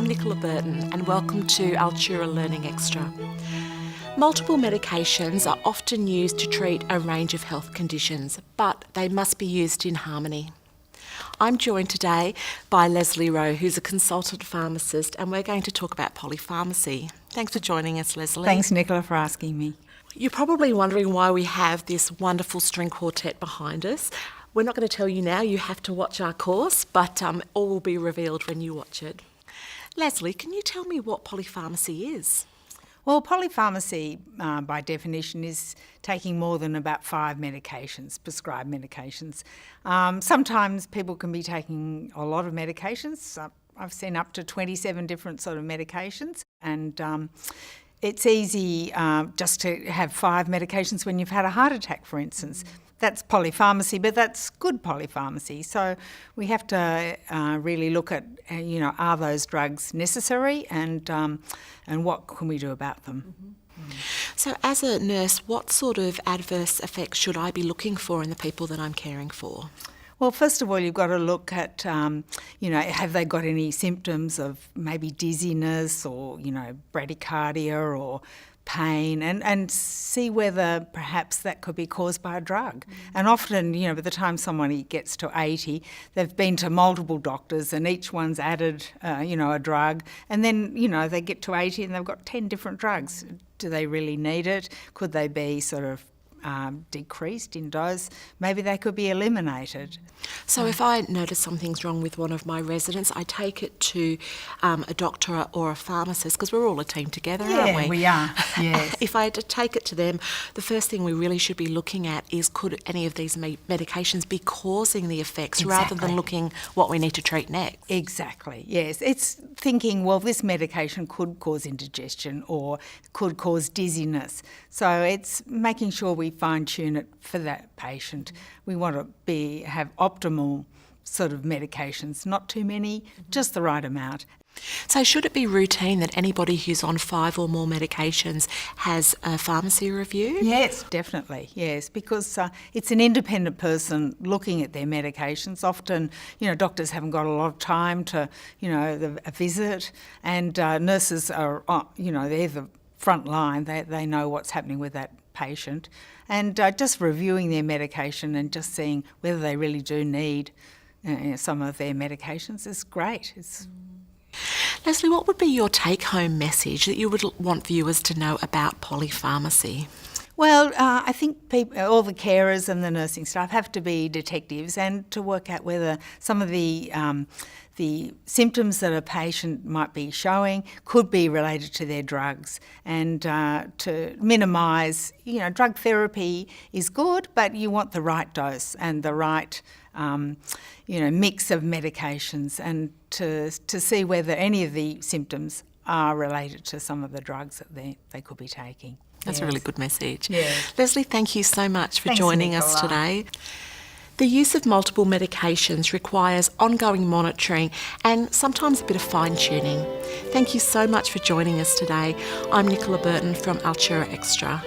I'm Nicola Burton and welcome to Altura Learning Extra. Multiple medications are often used to treat a range of health conditions, but they must be used in harmony. I'm joined today by Leslie Rowe, who's a consultant pharmacist, and we're going to talk about polypharmacy. Thanks for joining us, Leslie. Thanks, Nicola, for asking me. You're probably wondering why we have this wonderful string quartet behind us. We're not going to tell you now, you have to watch our course, but all will be revealed when you watch it. Leslie, can you tell me what polypharmacy is? Well, polypharmacy, by definition, is taking more than about 5 medications, prescribed medications. Sometimes people can be taking a lot of medications. I've seen up to 27 different sort of medications, and it's easy just to have 5 medications when you've had a heart attack, for instance. That's polypharmacy, but that's good polypharmacy. So we have to really look at, are those drugs necessary, and what can we do about them? Mm-hmm. So as a nurse, what sort of adverse effects should I be looking for in the people that I'm caring for? Well, first of all, you've got to look at, have they got any symptoms of maybe dizziness or, bradycardia or pain, and see whether perhaps that could be caused by a drug. And often, by the time somebody gets to 80, they've been to multiple doctors and each one's added, a drug, and then, they get to 80 and they've got 10 different drugs. Do they really need it? Could they be sort of decreased in dose? Maybe they could be eliminated. So if I notice something's wrong with one of my residents, I take it to a doctor or a pharmacist, because we're all a team together, aren't we? Yeah, we are, yes. If I take it to them, the first thing we really should be looking at is, could any of these medications be causing the effects, rather than looking what we need to treat next? Exactly, yes. It's thinking, well, this medication could cause indigestion or could cause dizziness. So it's making sure we fine-tune it for that patient. We want to have optimal sort of medications, not too many, just the right amount. So should it be routine that anybody who's on 5 or more medications has a pharmacy review? Yes, definitely, yes, because it's an independent person looking at their medications. Often, doctors haven't got a lot of time to, a visit, and nurses are, they're the front line. They know what's happening with that patient, and just reviewing their medication and just seeing whether they really do need some of their medications is great. Leslie, what would be your take-home message that you would want viewers to know about polypharmacy? Well, I think all the carers and the nursing staff have to be detectives, and to work out whether some of the symptoms that a patient might be showing could be related to their drugs, and to minimise, drug therapy is good, but you want the right dose and the right mix of medications, and to see whether any of the symptoms are related to some of the drugs that they could be taking. That's a really good message. Yes. Leslie, thank you so much for Thanks, joining Nicola. us today. The use of multiple medications requires ongoing monitoring and sometimes a bit of fine-tuning. Thank you so much for joining us today. I'm Nicola Burton from Altura Extra.